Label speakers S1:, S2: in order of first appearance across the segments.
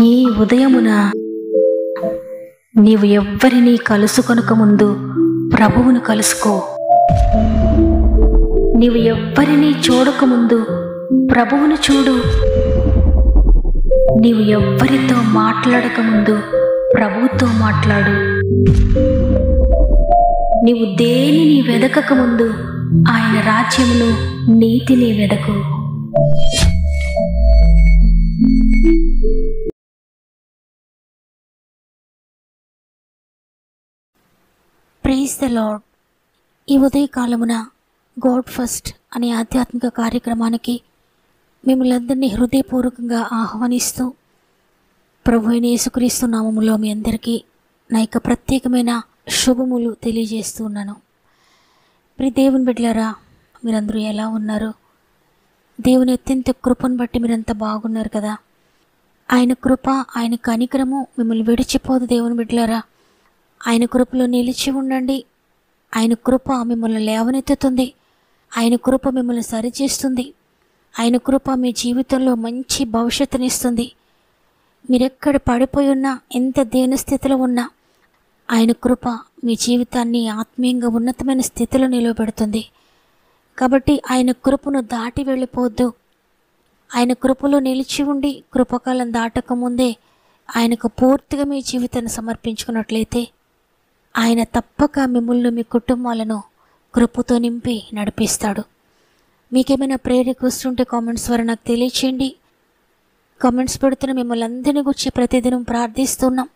S1: ఈ ఉదయమున నీవు ఎవ్వరినీ కలుసుకొనక ముందు ప్రభువును కలుసుకో. నీవు ఎవ్వరినీ చూడకముందు ప్రభువును చూడు. నీవు ఎవ్వరితో మాట్లాడకముందు ప్రభువుతో మాట్లాడు. నీవు దేనిని వెదకకముందు ఆయన రాజ్యమును నీతిని వెదకు. Praise the lord. ఈ ఉదయకాలమున గాడ్ ఫస్ట్ అనే ఆధ్యాత్మిక కార్యక్రమానికి మిమ్మల్ని అందరినీ హృదయపూర్వకంగా ఆహ్వానిస్తూ ప్రభు అయిన యేసుక్రీస్తు నామములో మీ అందరికీ నా యొక్క ప్రత్యేకమైన శుభములు తెలియజేస్తూ ఉన్నాను. ప్రియ దేవుని బిడ్డలారా, మీరందరూ ఎలా ఉన్నారు? దేవుని అత్యంత కృపను బట్టి మీరంతా బాగున్నారు కదా. ఆయన కృప, ఆయన కనికరము మిమ్మల్ని విడిచిపోదు. దేవుని బిడ్డలారా, ఆయన కృపలో నిలిచి ఉండండి. ఆయన కృప మిమ్మల్ని లేవనెత్తుతుంది. ఆయన కృప మిమ్మల్ని సరిచేస్తుంది. ఆయన కృప మీ జీవితంలో మంచి భవిష్యత్తునిస్తుంది. మీరెక్కడ పడిపోయి ఉన్నా, ఎంత దీనస్థితిలో ఉన్నా, ఆయన కృప మీ జీవితాన్ని ఆత్మీయంగా ఉన్నతమైన స్థితిలో నిలవబెడుతుంది. కాబట్టి ఆయన కృపను దాటి వెళ్ళిపోవద్దు. ఆయన కృపలో నిలిచి ఉండి కృపకాలం దాటకముందే ఆయనకు పూర్తిగా మీ జీవితాన్ని సమర్పించుకున్నట్లయితే ఆయన తప్పక మిమ్మల్ని, మీ కుటుంబాలను కృపతో నింపి నడిపిస్తాడు. మీకేమైనా ప్రేయర్ రిక్వెస్ట్ ఉంటే కామెంట్స్ ద్వారా నాకు తెలియచేయండి. కామెంట్స్ పెడుతున్న మిమ్మల్ని అందరినీ గురించి ప్రతిదినం ప్రార్థిస్తున్నాం.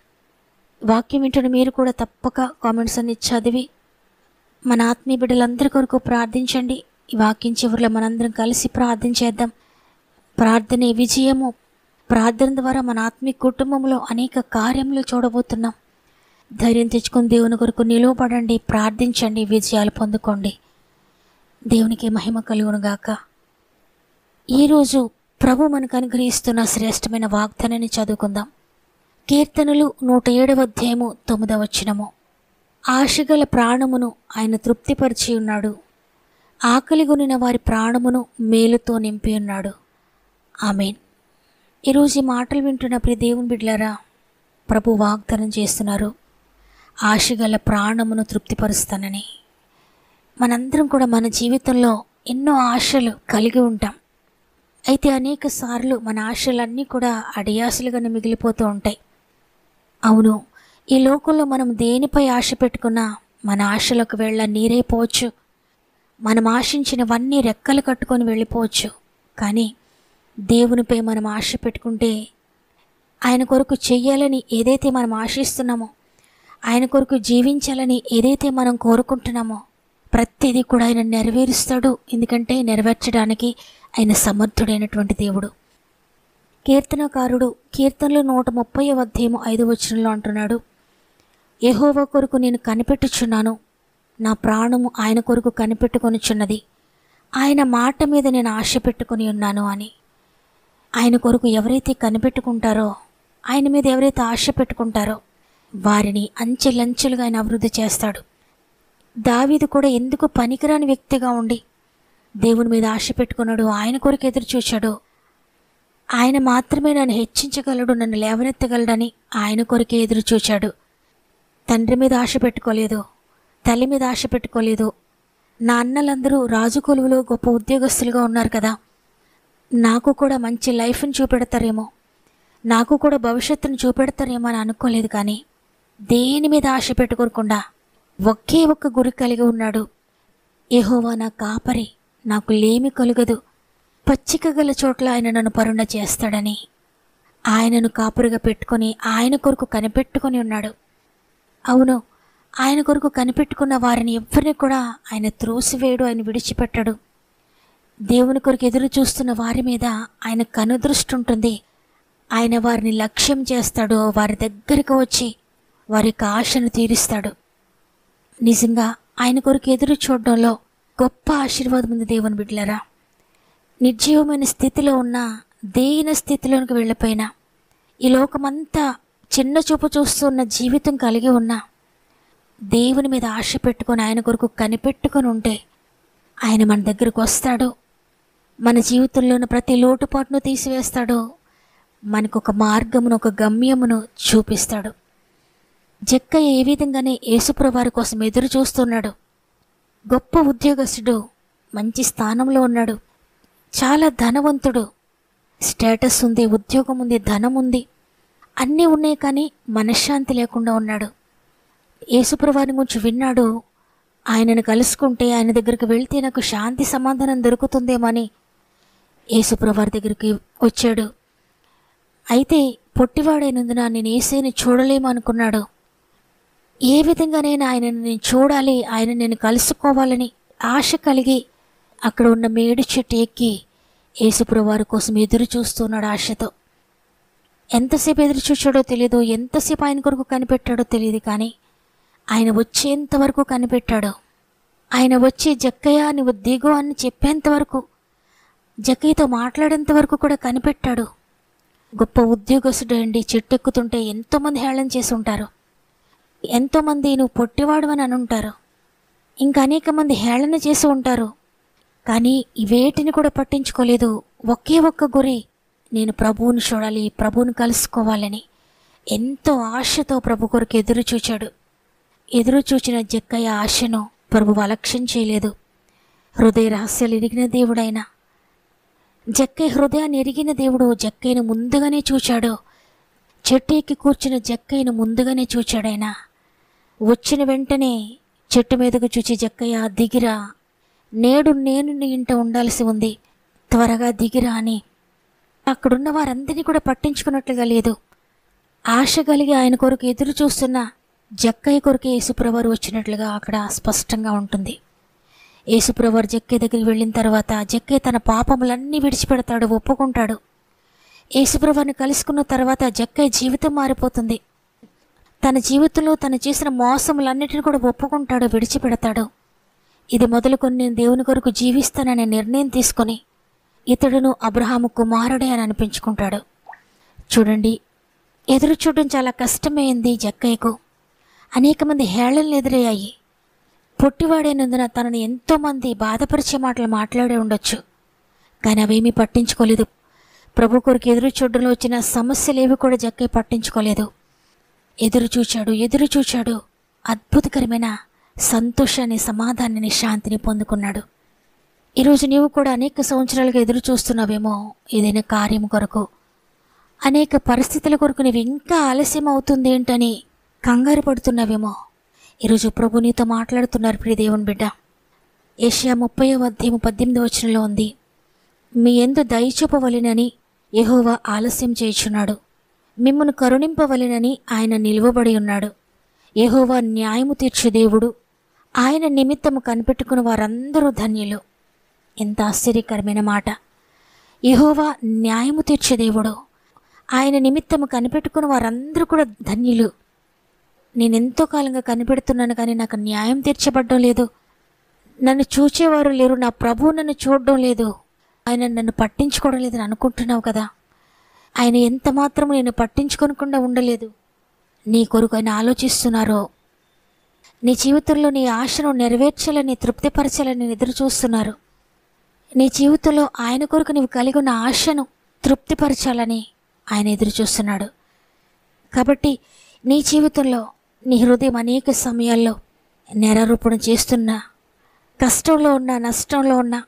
S1: వాక్యం వింటున్న మీరు కూడా తప్పక కామెంట్స్ అన్ని చదివి మన ఆత్మీయ బిడ్డలందరి కొరకు ప్రార్థించండి. ఈ వాక్యం చివరిలో మనందరం కలిసి ప్రార్థన చేద్దాం. ప్రార్థనే విజయము. ప్రార్థన ద్వారా మన ఆత్మీయ కుటుంబంలో అనేక కార్యములు చూడబోతున్నాం. ధైర్యం తెచ్చుకొని దేవుని కొరకు నిలవబడండి, ప్రార్థించండి, విజయాలు పొందుకోండి. దేవునికి మహిమ కలుగునుగాక. ఈరోజు ప్రభు మనకు అనుగ్రహిస్తున్న శ్రేష్టమైన వాగ్దానాన్ని చదువుకుందాం. కీర్తనలు 107వ అధ్యాయము 9వ వచనము. ఆశగల ప్రాణమును ఆయన తృప్తిపరిచి ఉన్నాడు. ఆకలిగొనిన వారి ప్రాణమును మేలుతో నింపి ఉన్నాడు. ఆమేన్. ఈరోజు ఈ మాటలు వింటున్న ప్రియ దేవుని బిడ్డలారా, ప్రభు వాగ్దానం చేస్తున్నారు, ఆశగల ప్రాణమును తృప్తిపరుస్తానని. మనందరం కూడా మన జీవితంలో ఎన్నో ఆశలు కలిగి ఉంటాం. అయితే అనేక సార్లు మన ఆశలన్నీ కూడా అడియాసలుగానే మిగిలిపోతూ ఉంటాయి. అవును, ఈ లోకంలో మనం దేనిపై ఆశ పెట్టుకున్నా మన ఆశలకు వెళ్ళ నీరైపోవచ్చు. మనం ఆశించినవన్నీ రెక్కలు కట్టుకొని వెళ్ళిపోవచ్చు. కానీ దేవునిపై మనం ఆశ పెట్టుకుంటే, ఆయన కొరకు చెయ్యాలని ఏదైతే మనం ఆశిస్తున్నామో, ఆయన కొరకు జీవించాలని ఏదైతే మనం కోరుకుంటున్నామో ప్రతిదీ కూడా ఆయన నెరవేరుస్తాడు. ఎందుకంటే నెరవేర్చడానికి ఆయన సమర్థుడైనటువంటి దేవుడు. కీర్తనకారుడు కీర్తనలు 130వ అధ్యాయము 5వ వచనంలో అంటున్నాడు, యెహోవా కొరకు నేను కనిపెట్టుచున్నాను, నా ప్రాణము ఆయన కొరకు కనిపెట్టుకొనుచున్నది, ఆయన మాట మీద నేను ఆశ పెట్టుకొని ఉన్నాను అని. ఆయన కొరకు ఎవరైతే కనిపెట్టుకుంటారో, ఆయన మీద ఎవరైతే ఆశ పెట్టుకుంటారో వారిని అంచెలంచెలుగా ఆయన అభివృద్ధి చేస్తాడు. దావీదు కూడా ఎందుకు పనికిరాని వ్యక్తిగా ఉండి దేవుని మీద ఆశ పెట్టుకున్నాడు, ఆయన కొరకు ఎదురు చూశాడు. ఆయన మాత్రమే నన్ను హెచ్చించగలడు, నన్ను లేవనెత్తగలడని ఆయన కొరకే ఎదురు చూశాడు. తండ్రి మీద ఆశ పెట్టుకోలేదు, తల్లి మీద ఆశ పెట్టుకోలేదు. నా అన్నలందరూ రాజు కొలువులో గొప్ప ఉద్యోగస్తులుగా ఉన్నారు కదా, నాకు కూడా మంచి లైఫ్ని చూపెడతారేమో, నాకు కూడా భవిష్యత్తును చూపెడతారేమో అని అనుకోలేదు. కానీ దేని మీద ఆశ పెట్టుకోకుండా ఒకే ఒక్క గురి కలిగి ఉన్నాడు. యెహోవా నా కాపరి, నాకు లేమి కలుగదు, పచ్చిక గల చోట్ల ఆయన నన్ను పరుండ చేస్తాడని ఆయనను కాపురిగా పెట్టుకొని ఆయన కొరకు కనిపెట్టుకొని ఉన్నాడు. అవును, ఆయన కొరకు కనిపెట్టుకున్న వారిని ఎవ్వరిని కూడా ఆయన త్రోసివేయడు, ఆయన విడిచిపెట్టడు. దేవుని కొరకు ఎదురు చూస్తున్న వారి మీద ఆయన కనుదృష్టి ఉంటుంది. ఆయన వారిని లక్ష్యం చేస్తాడు, వారి దగ్గరికి వచ్చి వారి యొక్క ఆశను తీరుస్తాడు. నిజంగా ఆయన కొరకు ఎదురు చూడడంలో గొప్ప ఆశీర్వాదం ఉంది. దేవుని బిడ్డలారా, నిర్జీవమైన స్థితిలో ఉన్న, దీన స్థితిలోనికి వెళ్ళిపోయినా, ఈ లోకమంతా చిన్న చూపు చూస్తున్న జీవితం కలిగి ఉన్నా, దేవుని మీద ఆశ పెట్టుకొని ఆయన కొరకు కనిపెట్టుకొని ఉంటే ఆయన మన దగ్గరకు వస్తాడు. మన జీవితంలో ఉన్న ప్రతి లోటుపాటును తీసివేస్తాడు. మనకొక మార్గమును, ఒక గమ్యమును చూపిస్తాడు. జక్కయ్య ఏ విధంగానే యేసుప్రభువారి కోసం ఎదురు చూస్తున్నాడు. గొప్ప ఉద్యోగస్తుడు, మంచి స్థానంలో ఉన్నాడు, చాలా ధనవంతుడు, స్టేటస్ ఉంది, ఉద్యోగం ఉంది, ధనం ఉంది, అన్నీ ఉన్నాయి. కానీ మనశ్శాంతి లేకుండా ఉన్నాడు. యేసుప్రభువారి గురించి విన్నాడు. ఆయనను కలుసుకుంటే, ఆయన దగ్గరికి వెళ్తే నాకు శాంతి సమాధానం దొరుకుతుందేమో అని యేసుప్రభువారి దగ్గరికి వచ్చాడు. అయితే పొట్టివాడైనందున నేను యేసుని చూడలేము అనుకున్నాడు. ఏ విధంగానైనా ఆయనను నేను చూడాలి, ఆయన నేను కలుసుకోవాలని ఆశ కలిగి అక్కడ ఉన్న మేడి చెట్టు ఎక్కి యేసుప్రభువారి కోసం ఎదురు చూస్తున్నాడు ఆశతో. ఎంతసేపు ఎదురు చూచాడో తెలియదు, ఎంతసేపు ఆయన కొరకు కనిపెట్టాడో తెలియదు. కానీ ఆయన వచ్చేంతవరకు కనిపెట్టాడు. ఆయన వచ్చి జక్కయ్య నువ్వు దిగు అని చెప్పేంతవరకు, జక్కయ్యతో మాట్లాడేంత వరకు కూడా కనిపెట్టాడు. గొప్ప ఉద్యోగస్తుడు అండి. చెట్టు ఎక్కుతుంటే ఎంతోమంది హేళన చేసి ఉంటారు, ఎంతోమంది నువ్వు పొట్టివాడు అని అనుంటారు, ఇంకా అనేక మంది హేళన చేసి ఉంటారు. కానీ ఇవేటిని కూడా పట్టించుకోలేదు. ఒకే ఒక్క గురి, నేను ప్రభువుని చూడాలి, ప్రభువుని కలుసుకోవాలని ఎంతో ఆశతో ప్రభు కొరకు ఎదురు చూచాడు. ఎదురు చూచిన జక్కయ్య ఆశను ప్రభువు అలక్ష్యం చేయలేదు. హృదయ రహస్యాలు ఎరిగిన దేవుడైన జక్కయ్య హృదయాన్ని ఎరిగిన దేవుడు జక్కయ్యను ముందుగానే చూచాడు. చెట్టు ఎక్కి కూర్చున్న జక్కయ్యను ముందుగానే చూచాడైనా. వచ్చిన వెంటనే చెట్టు మీదకు చూచి, జక్కయ్య దిగిరా, నేడు నేను నీ ఇంట ఉండాల్సి ఉంది, త్వరగా దిగిరా అని అక్కడున్న వారందరినీ కూడా పట్టించుకున్నట్లుగా లేదు. ఆశ కలిగి ఆయన కొరకు ఎదురు చూస్తున్న జక్కయ్య కొరకు యేసుప్రభువారు వచ్చినట్లుగా అక్కడ స్పష్టంగా ఉంటుంది. యేసుప్రభువారు జక్కయ్య దగ్గరికి వెళ్ళిన తర్వాత జక్కయ్య తన పాపములన్నీ విడిచిపెడతాడు, ఒప్పుకుంటాడు. యేసుప్రభువారిని కలుసుకున్న తర్వాత జక్కయ్య జీవితం మారిపోతుంది. తన జీవితంలో తను చేసిన మోసములన్నిటిని కూడా ఒప్పుకుంటాడు, విడిచిపెడతాడు. ఇది మొదలుకొని నేను దేవుని కొరకు జీవిస్తాననే నిర్ణయం తీసుకొని ఇతడును అబ్రహాము కుమారుడే అని అనిపించుకుంటాడు. చూడండి, ఎదురు చూడడం చాలా కష్టమైంది జక్కయ్యకు. అనేక మంది హేళనలు ఎదురయ్యాయి. పొట్టివాడైనందున తనని ఎంతోమంది బాధపరిచే మాటలు మాట్లాడే ఉండొచ్చు, కానీ అవేమీ పట్టించుకోలేదు. ప్రభు కొరకు ఎదురు చూడడంలో వచ్చిన సమస్యలేవి కూడా జక్కయ్య పట్టించుకోలేదు. ఎదురు చూచాడు, అద్భుతకరమైన సంతోషాన్ని, సమాధానాన్ని, శాంతిని పొందుకున్నాడు. ఈరోజు నీవు కూడా అనేక సంవత్సరాలుగా ఎదురు చూస్తున్నావేమో ఏదైనా కార్యం కొరకు, అనేక పరిస్థితుల కొరకు నీవు ఇంకా ఆలస్యం అవుతుంది ఏంటని కంగారు పడుతున్నావేమో. ఈరోజు ప్రభు నీతో మాట్లాడుతున్నారు ప్రియ దేవుని బిడ్డ. యెషయా 30:18 ఉంది, మీ యందు దయ చూపవలెనని యెహోవా ఆలస్యం చేయుచున్నాడు, మిమ్మును కరుణింపవలెనని ఆయన నిలువబడి ఉన్నాడు. యెహోవా న్యాయము తీర్చు దేవుడు, ఆయన నిమిత్తము కనిపెట్టుకున్న వారందరూ ధన్యులు. ఎంత ఆశ్చర్యకరమైన మాట. యెహోవా న్యాయము తీర్చే దేవుడు, ఆయన నిమిత్తము కనిపెట్టుకున్న వారందరూ కూడా ధన్యులు. నేనెంతో కాలంగా కనిపెడుతున్నాను, కానీ నాకు న్యాయం తీర్చబడడం లేదు. నన్ను చూచేవారు లేరు, నా ప్రభువు నన్ను చూడడం లేదు, ఆయన నన్ను పట్టించుకోవడం లేదని అనుకుంటున్నావు కదా. ఆయన ఎంత మాత్రం నేను పట్టించుకోనకుండా ఉండలేదు. నీ కొరకు ఆయన ఆలోచిస్తున్నారో, నీ జీవితంలో నీ ఆశను నెరవేర్చాలని, తృప్తిపరచాలని ఎదురు చూస్తున్నారు. నీ జీవితంలో ఆయన కొరకు నీవు కలిగి ఉన్న ఆశను తృప్తిపరచాలని ఆయన ఎదురు చూస్తున్నాడు. కాబట్టి నీ జీవితంలో నీ హృదయం అనేక సమయాల్లో నేరారోపణ చేస్తున్నా, కష్టంలో ఉన్నా, నష్టంలో ఉన్నా,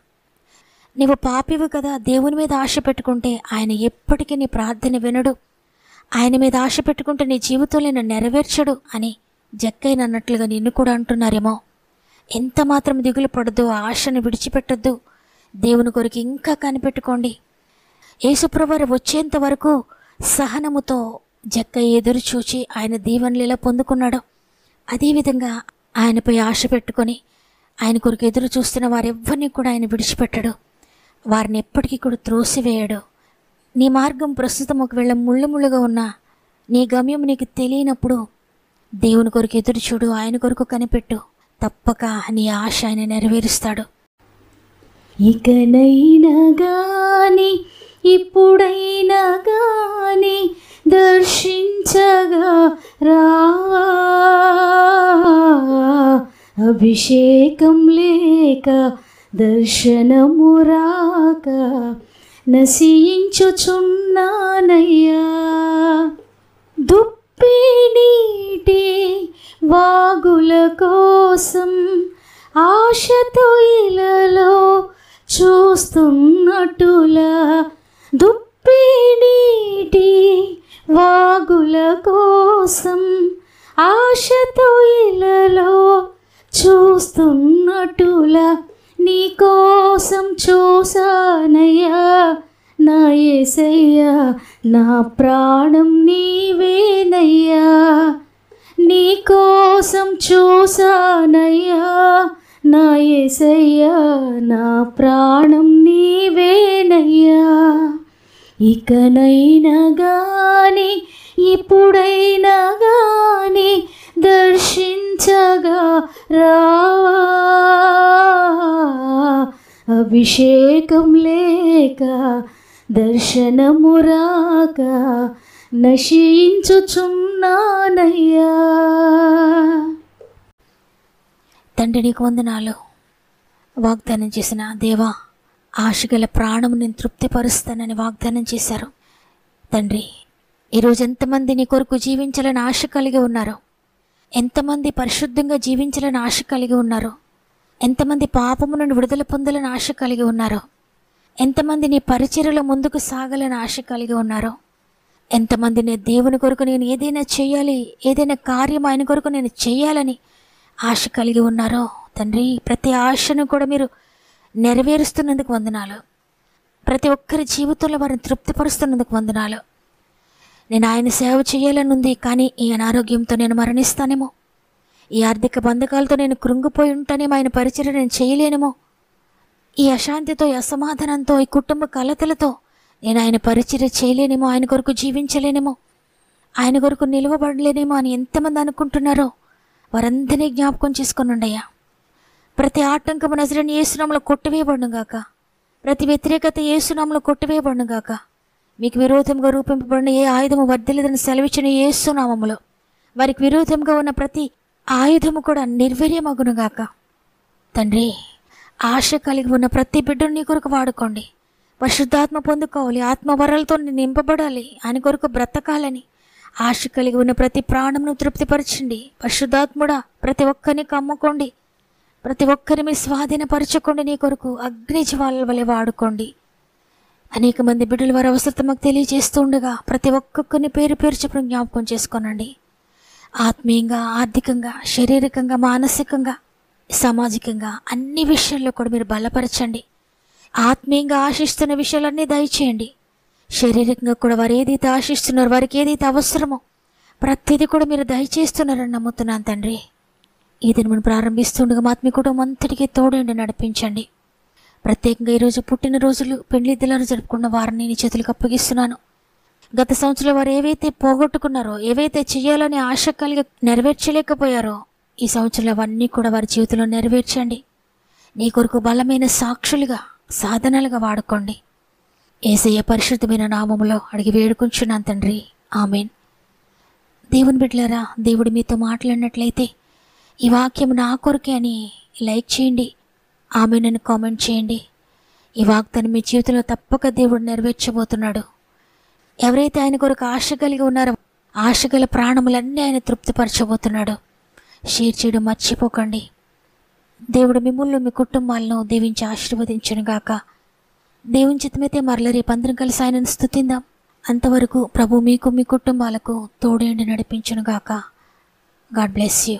S1: నీవు పాపివి కదా, దేవుని మీద ఆశ పెట్టుకుంటే ఆయన ఎప్పటికీ నీ ప్రార్థన వినడు, ఆయన మీద ఆశ పెట్టుకుంటే నీ జీవితంలో నేను నెరవేర్చడు అని జక్కయ్య అన్నట్లుగా నిన్ను కూడా అంటున్నారేమో. ఎంత మాత్రం దిగులు పడద్దు, ఆశను విడిచిపెట్టద్దు, దేవుని కొరకు ఇంకా కనిపెట్టుకోండి. యేసుప్రభువారు వచ్చేంత వరకు సహనముతో జక్కయ్య ఎదురు చూచి ఆయన దీవెనలు ఎలా పొందుకున్నాడో అదేవిధంగా ఆయనపై ఆశ పెట్టుకొని ఆయన కొరకు ఎదురు చూస్తున్న వారెవ్వరిని కూడా ఆయన విడిచిపెట్టడు, వారిని ఎప్పటికీ కూడా త్రోసివేయడు. నీ మార్గం ప్రస్తుతం ఒకవేళ ముళ్ళుగా ఉన్నా, నీ గమ్యం నీకు తెలియనప్పుడు దేవుని కొరకు ఎదురు చూడు, ఆయన కొరకు కనిపెట్టు, తప్పక నీ ఆశ ఆయన నెరవేరుస్తాడు.
S2: ఇకనైనా గాని ఇప్పుడైనా గాని దర్శించగా రావా, అభిషేకం లేక దర్శనము రాక నశించుచున్నానయ్యా. దుప్పి నీటి వాగుల కోసం ఆశతో ఇలలో చూస్తున్నట్టులా, దుప్పి నీటి వాగుల కోసం ఆశతో ఇలలో చూస్తున్నట్టులా నీ కోసం చూసానయ్యా నా యేసయ్యా, నా ప్రాణం నీవేనయ్యా. నీ కోసం చూసానయ్యా నా యేసయ్యా, నా ప్రాణం నీవేనయ్యా. ఇకనైనా గాని ఇప్పుడైనా గాని దర్శించగా రావా, అభిషేకం లేక దర్శనము రాక నశించుచున్నానయ్యా.
S1: తండ్రి నీకు వందనాలు. వాగ్దానం చేసిన దేవా, ఆశగల ప్రాణము నేను తృప్తిపరుస్తానని వాగ్దానం చేశారు తండ్రి. ఈరోజు ఎంతమంది నీ కొరకు జీవించాలని ఆశ కలిగి ఉన్నారో, ఎంతమంది పరిశుద్ధంగా జీవించాలని ఆశ కలిగి ఉన్నారో, ఎంతమంది పాపము నుండి విడుదల పొందాలని ఆశ కలిగి ఉన్నారో, ఎంతమంది నీ పరిచర్యలో ముందుకు సాగాలని ఆశ కలిగి ఉన్నారో, ఎంతమంది నీ దేవుని కొరకు నేను ఏదైనా చేయాలి, ఏదైనా కార్యం ఆయన కొరకు నేను చేయాలని ఆశ కలిగి ఉన్నారో తండ్రి, ప్రతి ఆశను కూడా మీరు నెరవేరుస్తున్నందుకు వందనాలు. ప్రతి ఒక్కరి జీవితంలో వారిని తృప్తిపరుస్తున్నందుకు వందనాలు. నేను ఆయన సేవ చేయాలని ఉంది, కానీ ఈ అనారోగ్యంతో నేను మరణిస్తానేమో, ఈ ఆర్థిక బంధకాలతో నేను కృంగిపోయి ఉంటానేమో, ఆయన పరిచర్య నేను చేయలేనేమో, ఈ అశాంతితో, ఈ అసమాధానంతో, ఈ కుటుంబ కలతలతో నేను ఆయన పరిచర్య చేయలేనేమో, ఆయన కొరకు జీవించలేనేమో, ఆయన కొరకు నిలవబడలేనేమో అని ఎంతమంది అనుకుంటున్నారో వారందరినీ జ్ఞాపకం చేసుకొని ఉండయ్యా. ప్రతి ఆటంకము నజరేయుని యేసు నామములో కొట్టివేయబడునుగాక. ప్రతి వ్యతిరేకత యేసు నామములో కొట్టివేయబడునుగాక. మీకు విరోధంగా రూపింపబడిన ఏ ఆయుధము వర్ధిల్లదని సెలవిచ్చిన యేసు నామములో వారికి విరోధంగా ఉన్న ప్రతి ఆయుధము కూడా నిర్వీర్యమగునుగాక. తండ్రి, ఆశ కలిగి ఉన్న ప్రతి బిడ్డను నీ కొరకు వాడుకోండి. పరిశుద్ధాత్మ పొందుకోవాలి, ఆత్మవరాలతో నింపబడాలి, ఆయన కొరకు బ్రతకాలని ఆశ కలిగి ఉన్న ప్రతి ప్రాణమును తృప్తిపరచండి. పరిశుద్ధాత్ముడా, ప్రతి ఒక్కరిని కమ్ముకోండి, ప్రతి ఒక్కరిని మీ స్వాధీనపరచుకోండి. నీ కొరకు అగ్ని జ్వాలల వలె వాడుకోండి. అనేక మంది బిడ్డలు వారి అవసరత మాకు తెలియజేస్తూ ఉండగా ప్రతి ఒక్కొక్కరిని పేరు పేరు చెప్పిన జ్ఞాపకం చేసుకోనండి. ఆత్మీయంగా, ఆర్థికంగా, శారీరకంగా, మానసికంగా, సామాజికంగా అన్ని విషయాల్లో కూడా మీరు బలపరచండి. ఆత్మీయంగా ఆశిస్తున్న విషయాలన్నీ దయచేయండి. శారీరకంగా కూడా వారు ఏదైతే ఆశిస్తున్నారో, వారికి ఏదైతే అవసరమో ప్రతిదీ కూడా మీరు దయచేస్తున్నారని నమ్ముతున్నాను తండ్రి. ఈ దినమును ప్రారంభిస్తుండగా మా ఆత్మీయ కుటుంబం అంతటికీ తోడండి, నడిపించండి. ప్రత్యేకంగా ఈరోజు పుట్టినరోజులు, పెళ్లిదినాలు జరుపుకున్న వారిని నీ చేతులకు అప్పగిస్తున్నాను. గత సంవత్సరంలో వారు ఏవైతే పోగొట్టుకున్నారో, ఏవైతే చేయాలని ఆశ కలిగి నెరవేర్చలేకపోయారో, ఈ సంవత్సరంలో అవన్నీ కూడా వారి జీవితంలో నెరవేర్చండి. నీ కొరకు బలమైన సాక్షులుగా, సాధనాలుగా వాడుకోండి. యేసయ్య పరిశుద్ధమైన నామములో అడిగి వేడుకుంటున్నాను తండ్రి, ఆమెన్. దేవుని బిడ్డలారా, దేవుడు మీతో మాట్లాడినట్లయితే ఈ వాక్యం నా కొరకే అని లైక్ చేయండి, ఆమెన్ అని కామెంట్ చేయండి. ఈ వాగ్దానం మీ జీవితంలో తప్పక దేవుడు నెరవేర్చబోతున్నాడు. ఎవరైతే ఆయన కొరకు ఆశ కలిగి ఉన్నారో ఆశగల ప్రాణములన్నీ ఆయన తృప్తిపరచబోతున్నాడు. షేర్ చేయడం మర్చిపోకండి. దేవుడు మిమ్మల్ని, మీ కుటుంబాలను దీవించి ఆశీర్వదించునుగాక. దేవుని చిత్తమైతే మరల రేపు అందరం కలిసి ఆయనను స్తుతిందాం. అంతవరకు ప్రభు మీకు, మీ కుటుంబాలకు తోడేండి నడిపించునుగాక. God bless you.